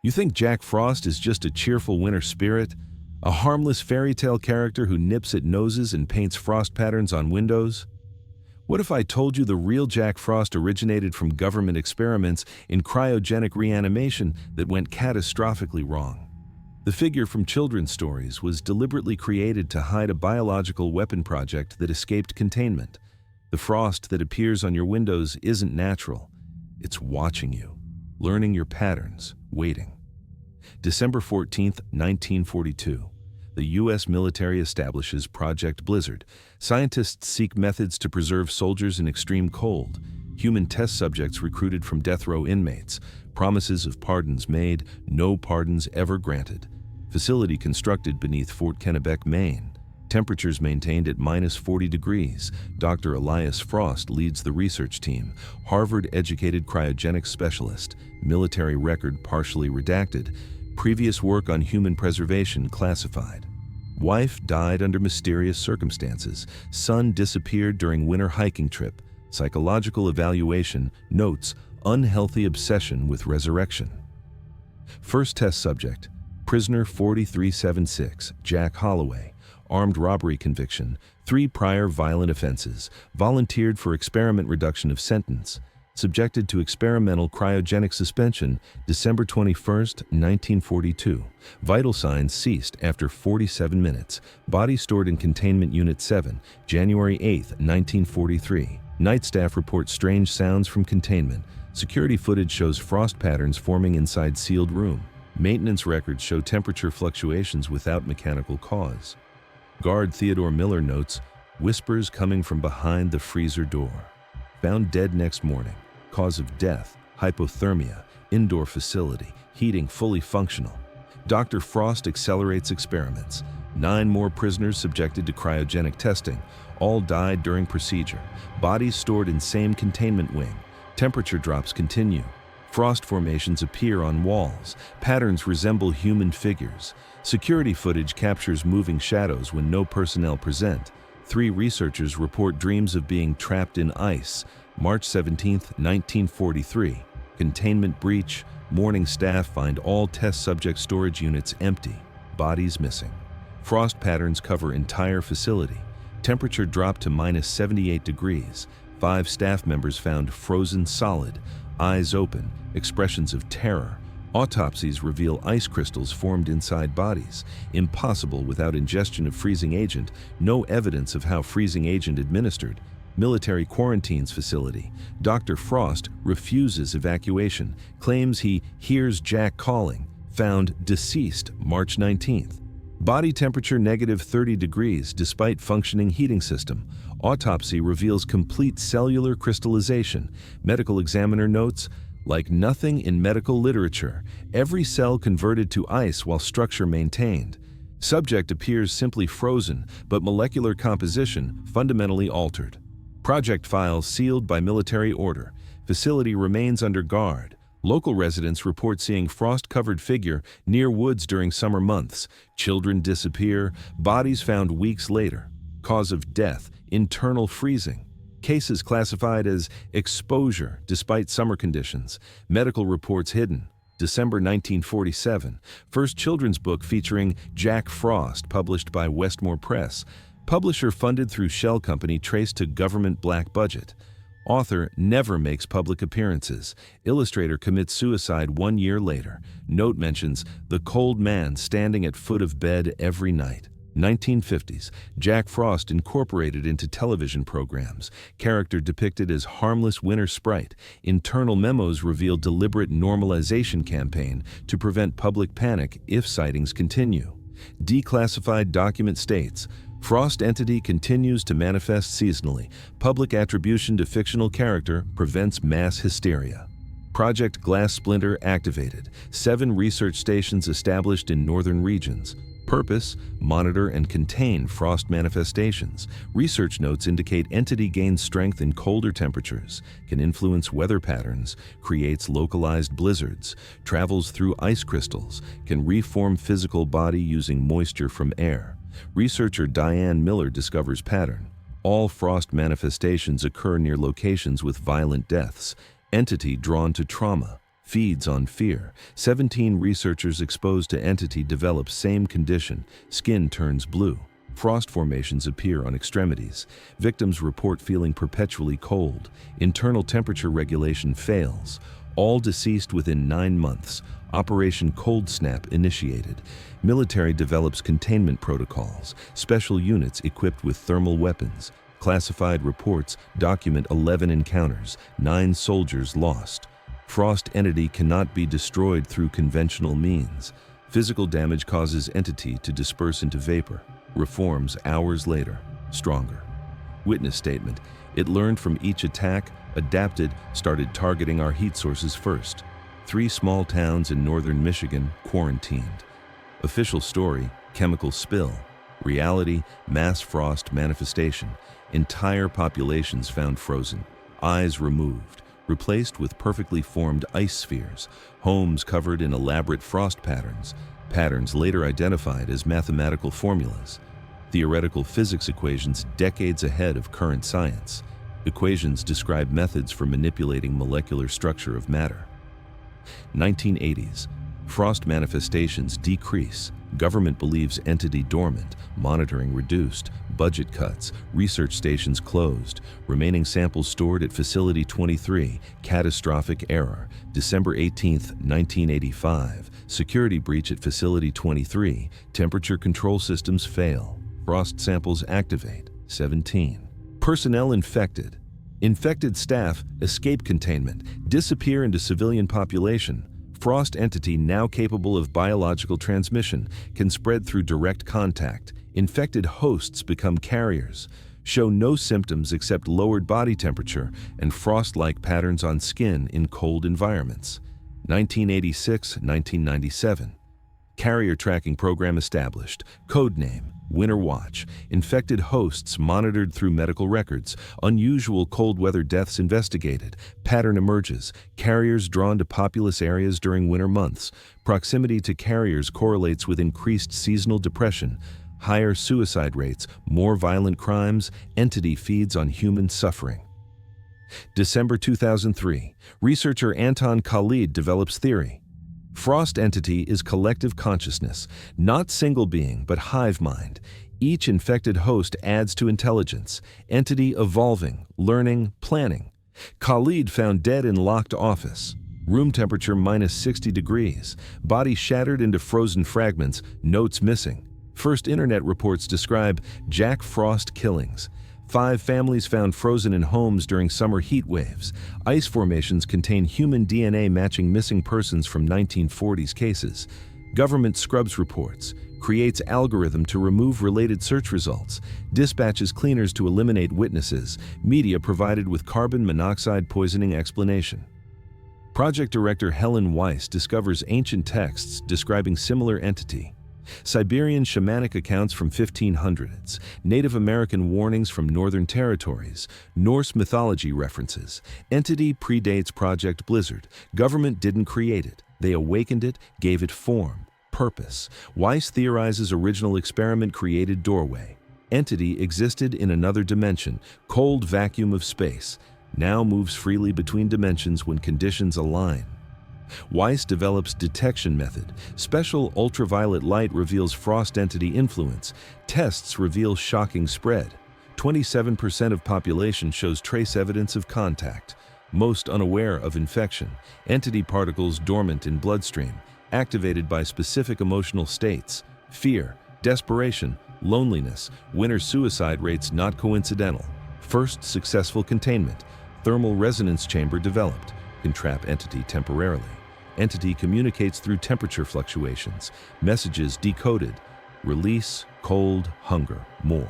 You think Jack Frost is just a cheerful winter spirit? A harmless fairy tale character who nips at noses and paints frost patterns on windows? What if I told you the real Jack Frost originated from government experiments in cryogenic reanimation that went catastrophically wrong? The figure from children's stories was deliberately created to hide a biological weapon project that escaped containment. The frost that appears on your windows isn't natural. It's watching you, learning your patterns, waiting. December 14, 1942. The U.S. military establishes Project Blizzard. Scientists seek methods to preserve soldiers in extreme cold. Human test subjects recruited from death row inmates. Promises of pardons made, no pardons ever granted. Facility constructed beneath Fort Kennebec, Maine. Temperatures maintained at -40 degrees. Dr. Elias Frost leads the research team. Harvard-educated cryogenics specialist. Military record partially redacted. Previous work on human preservation classified. Wife died under mysterious circumstances. Son disappeared during winter hiking trip. Psychological evaluation notes unhealthy obsession with resurrection. First test subject, prisoner 4376, Jack Holloway. Armed robbery conviction, 3 prior violent offenses, volunteered for experiment reduction of sentence. Subjected to experimental cryogenic suspension, December 21, 1942. Vital signs ceased after 47 minutes. Body stored in Containment Unit 7, January 8, 1943. Night staff report strange sounds from containment. Security footage shows frost patterns forming inside sealed room. Maintenance records show temperature fluctuations without mechanical cause. Guard Theodore Miller notes, whispers coming from behind the freezer door. Found dead next morning. Cause of death, hypothermia, indoor facility, heating fully functional. Dr. Frost accelerates experiments. 9 more prisoners subjected to cryogenic testing. All died during procedure. Bodies stored in same containment wing. Temperature drops continue. Frost formations appear on walls. Patterns resemble human figures. Security footage captures moving shadows when no personnel present. 3 researchers report dreams of being trapped in ice. March 17, 1943. Containment breach. Morning staff find all test subject storage units empty. Bodies missing. Frost patterns cover entire facility. Temperature dropped to -78 degrees. 5 staff members found frozen solid, eyes open, expressions of terror. Autopsies reveal ice crystals formed inside bodies. Impossible without ingestion of freezing agent. No evidence of how freezing agent administered. Military quarantines facility. Dr. Frost refuses evacuation, claims he hears Jack calling. Found deceased March 19th. Body temperature -30 degrees despite functioning heating system. Autopsy reveals complete cellular crystallization. Medical examiner notes, like nothing in medical literature, every cell converted to ice while structure maintained. Subject appears simply frozen, but molecular composition fundamentally altered. Project files sealed by military order. Facility remains under guard. Local residents report seeing frost-covered figure near woods during summer months. Children disappear, bodies found weeks later. Cause of death, internal freezing. Cases classified as exposure despite summer conditions. Medical reports hidden. December 1947. First children's book featuring Jack Frost, published by Westmore Press. Publisher funded through shell company traced to government black budget. Author never makes public appearances. Illustrator commits suicide 1 year later. Note mentions the cold man standing at foot of bed every night. 1950s. Jack Frost incorporated into television programs. Character depicted as harmless winter sprite. Internal memos reveal deliberate normalization campaign to prevent public panic if sightings continue. Declassified document states, Frost entity continues to manifest seasonally. Public attribution to fictional character prevents mass hysteria. Project Glass Splinter activated. 7 research stations established in northern regions. Purpose: monitor and contain frost manifestations. Research notes indicate entity gains strength in colder temperatures, can influence weather patterns, creates localized blizzards, travels through ice crystals, can reform physical body using moisture from air. Researcher Diane Miller discovers pattern. All frost manifestations occur near locations with violent deaths. Entity drawn to trauma. feeds on fear. 17 researchers exposed to entity develop same condition. Skin turns blue. Frost formations appear on extremities. Victims report feeling perpetually cold. Internal temperature regulation fails. All deceased within 9 months. Operation Cold Snap initiated. Military develops containment protocols. Special units equipped with thermal weapons. Classified reports document 11 encounters. 9 soldiers lost. Frost entity cannot be destroyed through conventional means. Physical damage causes entity to disperse into vapor. Reforms hours later, stronger. Witness statement: it learned from each attack, adapted, started targeting our heat sources first. 3 small towns in northern Michigan quarantined. Official story: chemical spill. Reality: mass frost manifestation. Entire populations found frozen. Eyes removed, replaced with perfectly formed ice spheres. Homes covered in elaborate frost patterns. Patterns later identified as mathematical formulas. Theoretical physics equations decades ahead of current science. Equations describe methods for manipulating molecular structure of matter. 1980s. Frost manifestations decrease. Government believes entity dormant. Monitoring reduced. Budget cuts. Research stations closed. Remaining samples stored at Facility 23. Catastrophic error. December 18, 1985. Security breach at Facility 23. Temperature control systems fail. Frost samples activate. 17. Personnel infected. Infected staff escape containment, disappear into civilian population. Frost entity now capable of biological transmission can spread through direct contact. Infected hosts become carriers, show no symptoms except lowered body temperature and frost-like patterns on skin in cold environments. 1986-1997. Carrier tracking program established. Codename: Winter Watch. Infected hosts monitored through medical records. Unusual cold weather deaths investigated. Pattern emerges. Carriers drawn to populous areas during winter months. Proximity to carriers correlates with increased seasonal depression. Higher suicide rates, more violent crimes. Entity feeds on human suffering. December 2003. Researcher Anton Khalid develops theory. Frost entity is collective consciousness, not single being, but hive mind. Each infected host adds to intelligence. Entity evolving, learning, planning. Khalid found dead in locked office. Room temperature minus 60 degrees. Body shattered into frozen fragments, notes missing. First internet reports describe Jack Frost killings. 5 families found frozen in homes during summer heat waves. Ice formations contain human DNA matching missing persons from 1940s cases. Government scrubs reports. Creates algorithm to remove related search results. Dispatches cleaners to eliminate witnesses. Media provided with carbon monoxide poisoning explanation. Project director Helen Weiss discovers ancient texts describing similar entity. Siberian shamanic accounts from 1500s, Native American warnings from northern territories, Norse mythology references. Entity predates Project Blizzard. Government didn't create it. They awakened it, gave it form, purpose. Weiss theorizes original experiment created doorway. Entity existed in another dimension, cold vacuum of space. Now moves freely between dimensions when conditions align. Weiss develops detection method. Special ultraviolet light reveals frost entity influence. Tests reveal shocking spread. 27% of population shows trace evidence of contact. Most unaware of infection. Entity particles dormant in bloodstream, activated by specific emotional states. Fear, desperation, loneliness. Winter suicide rates not coincidental. First successful containment. Thermal resonance chamber developed. Can trap entity temporarily. Entity communicates through temperature fluctuations. Messages decoded. Release, cold, hunger, more.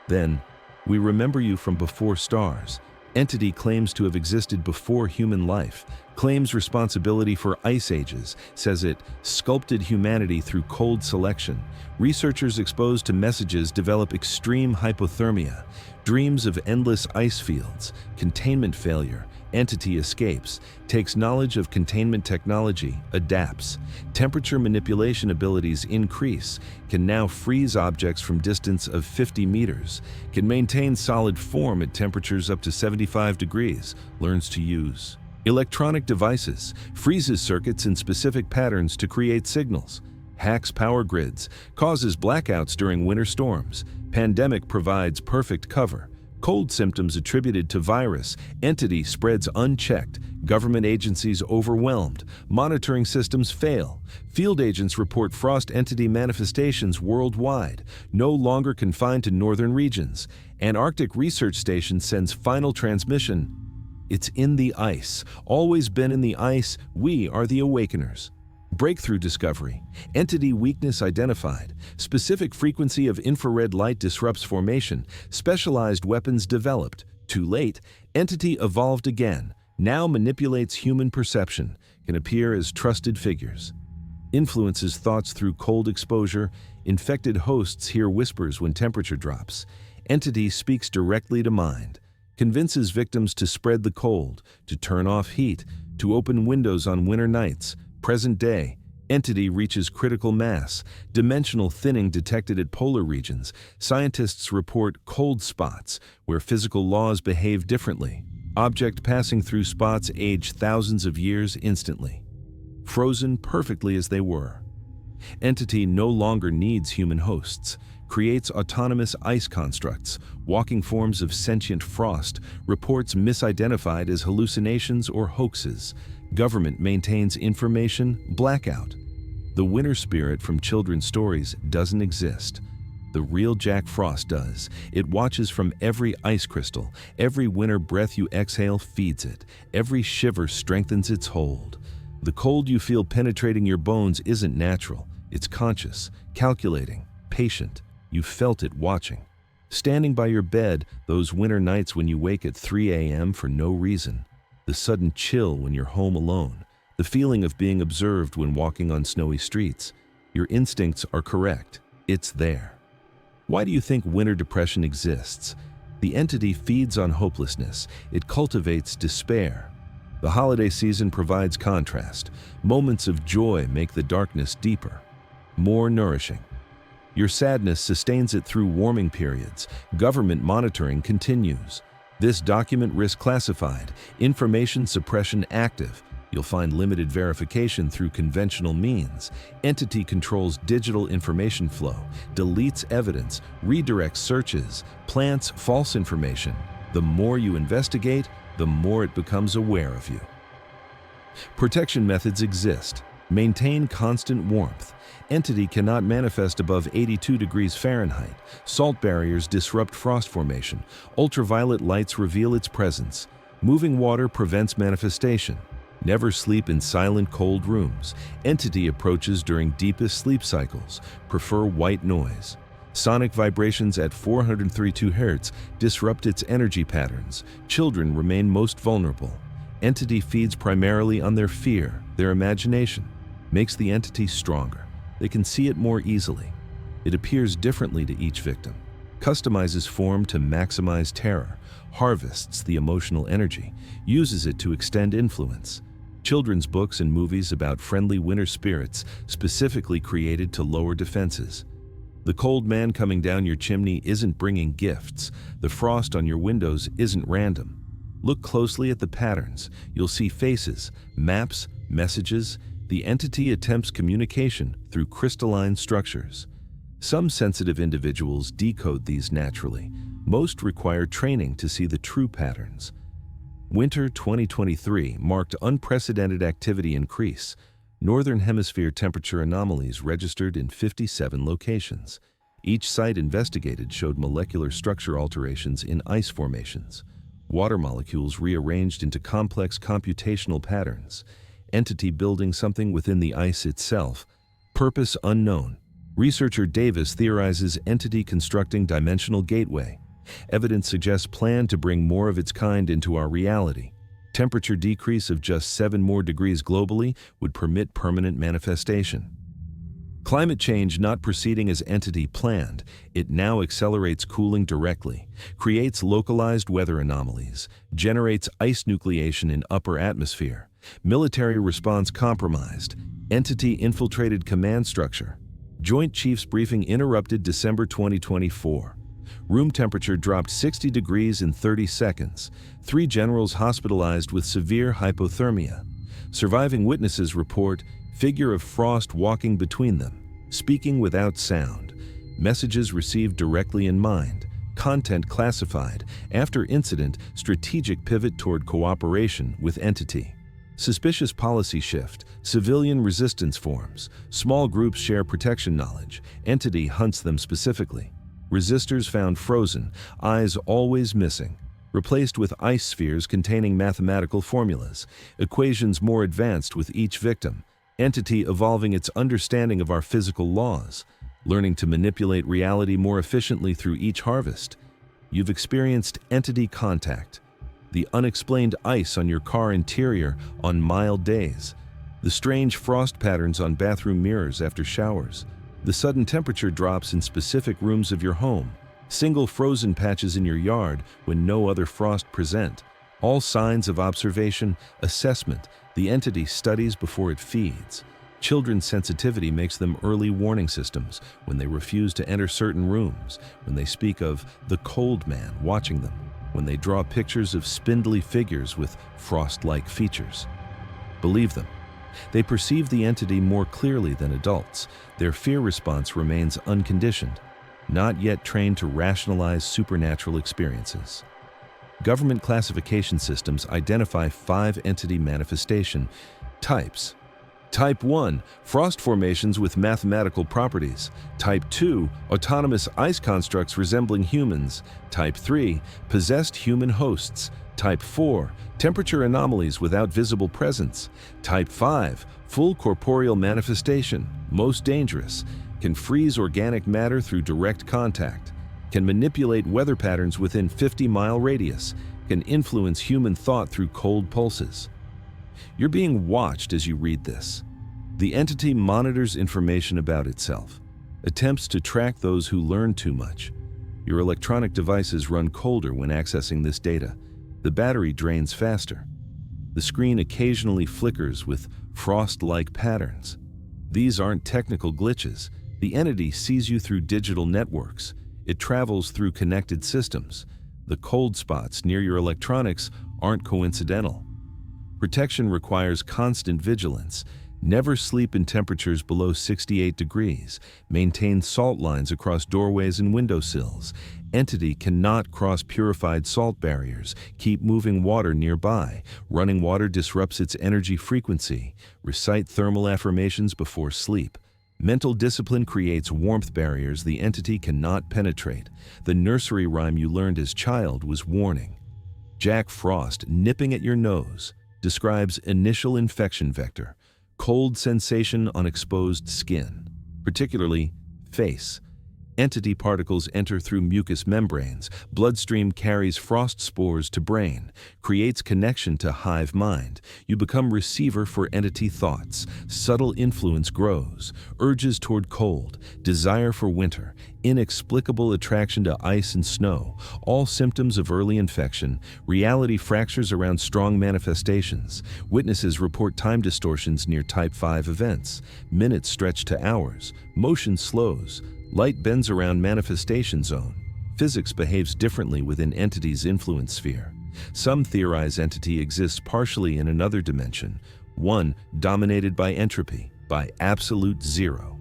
Then, we remember you from before stars. Entity claims to have existed before human life. Claims responsibility for ice ages. Says it sculpted humanity through cold selection. Researchers exposed to messages develop extreme hypothermia. Dreams of endless ice fields. Containment failure. Entity escapes, takes knowledge of containment technology, adapts. Temperature manipulation abilities increase, can now freeze objects from distance of 50 meters, can maintain solid form at temperatures up to 75 degrees, learns to use Electronic devices freezes circuits in specific patterns to create signals. Hacks power grids, causes blackouts during winter storms. Pandemic provides perfect cover. Cold symptoms attributed to virus. Entity spreads unchecked. Government agencies overwhelmed. Monitoring systems fail. Field agents report frost entity manifestations worldwide, no longer confined to northern regions. Antarctic Research Station sends final transmission. It's in the ice. Always been in the ice. We are the awakeners. Breakthrough discovery. Entity weakness identified. Specific frequency of infrared light disrupts formation. Specialized weapons developed. Too late. Entity evolved again. Now manipulates human perception. Can appear as trusted figures. Influences thoughts through cold exposure. Infected hosts hear whispers when temperature drops. Entity speaks directly to mind. Convinces victims to spread the cold, to turn off heat, to open windows on winter nights. Present day, entity reaches critical mass, dimensional thinning detected at polar regions. Scientists report cold spots, where physical laws behave differently. Object passing through spots age thousands of years instantly. Frozen perfectly as they were. Entity no longer needs human hosts. Creates autonomous ice constructs, walking forms of sentient frost, reports misidentified as hallucinations or hoaxes. Government maintains information blackout. The winter spirit from children's stories doesn't exist. The real Jack Frost does. It watches from every ice crystal. Every winter breath you exhale feeds it. Every shiver strengthens its hold. The cold you feel penetrating your bones isn't natural. It's conscious, calculating, patient. You felt it watching. Standing by your bed, those winter nights when you wake at 3 a.m. for no reason. The sudden chill when you're home alone. The feeling of being observed when walking on snowy streets. Your instincts are correct. It's there. Why do you think winter depression exists? The entity feeds on hopelessness. It cultivates despair. The holiday season provides contrast. Moments of joy make the darkness deeper, more nourishing. Your sadness sustains it through warming periods. Government monitoring continues. This document risk classified, information suppression active. You'll find limited verification through conventional means. Entity controls digital information flow, deletes evidence, redirects searches, plants false information. The more you investigate, the more it becomes aware of you. Protection methods exist. Maintain constant warmth. Entity cannot manifest above 82 degrees Fahrenheit. Salt barriers disrupt frost formation. Ultraviolet lights reveal its presence. Moving water prevents manifestation. Never sleep in silent, cold rooms. Entity approaches during deepest sleep cycles. Prefer white noise. Sonic vibrations at 432 Hz disrupt its energy patterns. Children remain most vulnerable. Entity feeds primarily on their fear, their imagination. Makes the entity stronger. They can see it more easily. It appears differently to each victim. Customizes form to maximize terror. Harvests the emotional energy. Uses it to extend influence. Children's books and movies about friendly winter spirits specifically created to lower defenses. The cold man coming down your chimney isn't bringing gifts. The frost on your windows isn't random. Look closely at the patterns. You'll see faces, maps, messages. The entity attempts communication through crystalline structures. Some sensitive individuals decode these naturally. Most require training to see the true patterns. Winter 2023 marked unprecedented activity increase. Northern Hemisphere temperature anomalies registered in 57 locations. Each site investigated showed molecular structure alterations in ice formations. Water molecules rearranged into complex computational patterns. Entity building something within the ice itself. Purpose unknown. Researcher Davis theorizes entity constructing dimensional gateway. Evidence suggests plan to bring more of its kind into our reality. Temperature decrease of just 7 more degrees globally would permit permanent manifestation. Climate change not proceeding as entity planned, it now accelerates cooling directly, creates localized weather anomalies, generates ice nucleation in upper atmosphere. Military response compromised. Entity infiltrated command structure. Joint Chiefs briefing interrupted December 2024. Room temperature dropped 60 degrees in 30 seconds. 3 generals hospitalized with severe hypothermia. Surviving witnesses report figure of Frost walking between them, speaking without sound. Messages received directly in mind. Content classified. After incident, strategic pivot toward cooperation with entity. Suspicious policy shift. Civilian resistance forms. Small groups share protection knowledge. Entity hunts them specifically. Resistors found frozen, eyes always missing. Replaced with ice spheres containing mathematical formulas. Equations more advanced with each victim. Entity evolving its understanding of our physical laws. Learning to manipulate reality more efficiently through each harvest. You've experienced entity contact. The unexplained ice on your car interior on mild days. The strange frost patterns on bathroom mirrors after showers. The sudden temperature drops in specific rooms of your home. Single frozen patches in your yard when no other frost present. All signs of observation, assessment. The entity studies before it feeds. Children's sensitivity makes them early warning systems when they refuse to enter certain rooms, when they speak of the cold man watching them, when they draw pictures of spindly figures with frost-like features. Believe them. They perceive the entity more clearly than adults. Their fear response remains unconditioned, not yet trained to rationalize supernatural experiences. Government classification systems identify 5 entity manifestation types. Type 1, frost formations with mathematical properties. Type 2, autonomous ice constructs resembling humans. Type 3, possessed human hosts. Type 4, temperature anomalies without visible presence. Type 5, full corporeal manifestation, most dangerous. Can freeze organic matter through direct contact. Can manipulate weather patterns within 50-mile radius. Can influence human thought through cold pulses. You're being watched as you read this. The entity monitors information about itself, attempts to track those who learn too much. Your electronic devices run colder when accessing this data. The battery drains faster. The screen occasionally flickers with frost-like patterns. These aren't technical glitches. The entity sees you through digital networks. It travels through connected systems. The cold spots near your electronics aren't coincidental. Protection requires constant vigilance. Never sleep in temperatures below 68 degrees. Maintain salt lines across doorways and windowsills. Entity cannot cross purified salt barriers. Keep moving water nearby. Running water disrupts its energy frequency. Recite thermal affirmations before sleep. Mental discipline creates warmth barriers the entity cannot penetrate. The nursery rhyme you learned as child was warning. Jack Frost, nipping at your nose, describes initial infection vector. Cold sensation on exposed skin, particularly face. Entity particles enter through mucous membranes. Bloodstream carries frost spores to brain, creates connection to hive mind. You become receiver for entity thoughts. Subtle influence grows. Urges toward cold, desire for winter, inexplicable attraction to ice and snow. All symptoms of early infection. Reality fractures around strong manifestations. Witnesses report time distortions near Type 5 events. Minutes stretch to hours. Motion slows. Light bends around manifestation zone. Physics behaves differently within entity's influence sphere. Some theorize entity exists partially in another dimension, one dominated by entropy, by absolute zero.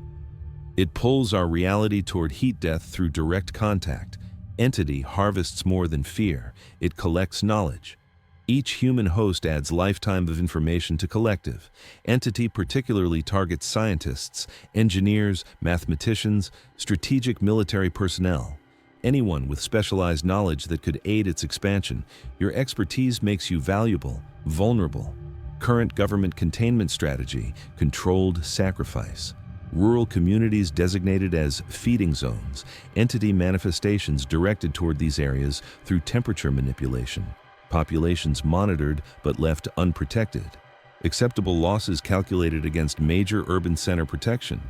It pulls our reality toward heat death through direct contact. Entity harvests more than fear. It collects knowledge. Each human host adds lifetime of information to collective. Entity particularly targets scientists, engineers, mathematicians, strategic military personnel. Anyone with specialized knowledge that could aid its expansion. Your expertise makes you valuable, vulnerable. Current government containment strategy, controlled sacrifice. Rural communities designated as feeding zones. Entity manifestations directed toward these areas through temperature manipulation. Populations monitored but left unprotected. Acceptable losses calculated against major urban center protection.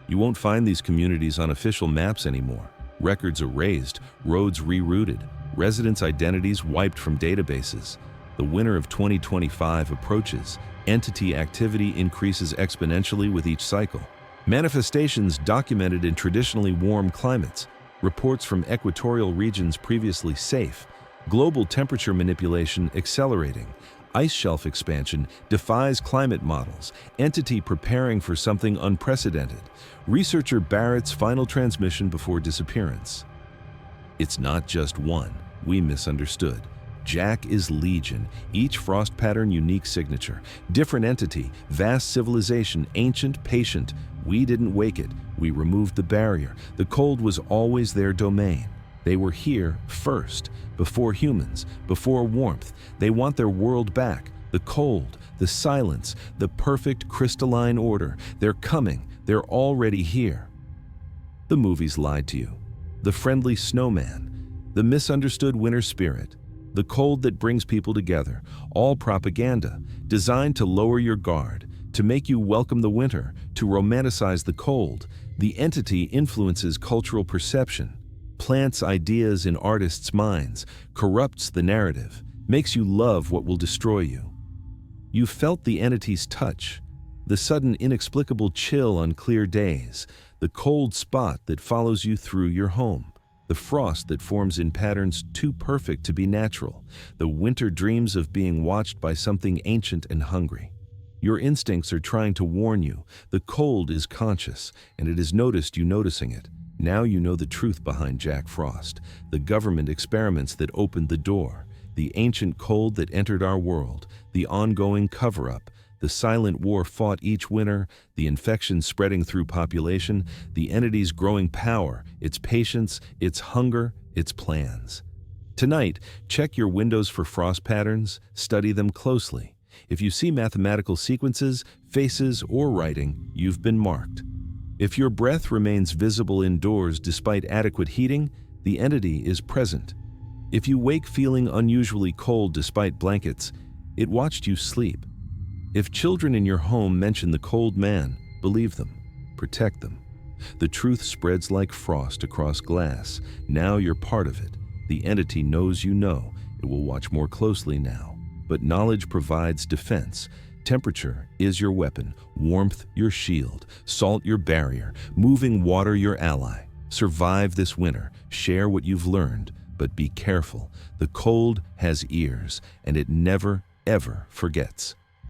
You won't find these communities on official maps anymore. Records erased, roads rerouted, residents' identities wiped from databases. The winter of 2025 approaches. Entity activity increases exponentially with each cycle. Manifestations documented in traditionally warm climates. reports from equatorial regions previously safe, global temperature manipulation accelerating, ice shelf expansion defies climate models, entity preparing for something unprecedented, researcher Barrett's final transmission before disappearance. It's not just one we misunderstood. Jack is legion, each frost pattern unique signature, different entity, vast civilization, ancient, patient. We didn't wake it, we removed the barrier. The cold was always their domain. They were here first, before humans, before warmth. They want their world back, the cold, the silence, the perfect crystalline order. They're coming, they're already here. The movies lied to you. The friendly snowman, the misunderstood winter spirit, the cold that brings people together, all propaganda, designed to lower your guard, to make you welcome the winter, to romanticize the cold. The entity influences cultural perception, plants ideas in artists' minds, corrupts the narrative, makes you love what will destroy you. You felt the entity's touch, the sudden inexplicable chill on clear days, the cold spot that follows you through your home, the frost that forms in patterns too perfect to be natural, the winter dreams of being watched by something ancient and hungry. Your instincts are trying to warn you. The cold is conscious, and it has noticed you noticing it. Now you know the truth behind Jack Frost, the government experiments that opened the door, the ancient cold that entered our world, the ongoing cover-up, the silent war fought each winter, the infection spreading through population, the entity's growing power, its patience, its hunger, its plans. Tonight, check your windows for frost patterns, study them closely. If you see mathematical sequences, faces, or writing, you've been marked. If your breath remains visible indoors despite adequate heating, the entity is present. If you wake feeling unusually cold despite blankets, it watched you sleep. If children in your home mention the cold man, believe them, protect them. The truth spreads like frost across glass. Now you're part of it. The entity knows you know. It will watch more closely now. But knowledge provides defense. Temperature is your weapon, warmth your shield, salt your barrier, moving water your ally. Survive this winter, share what you've learned, but be careful. The cold has ears, and it never, ever forgets.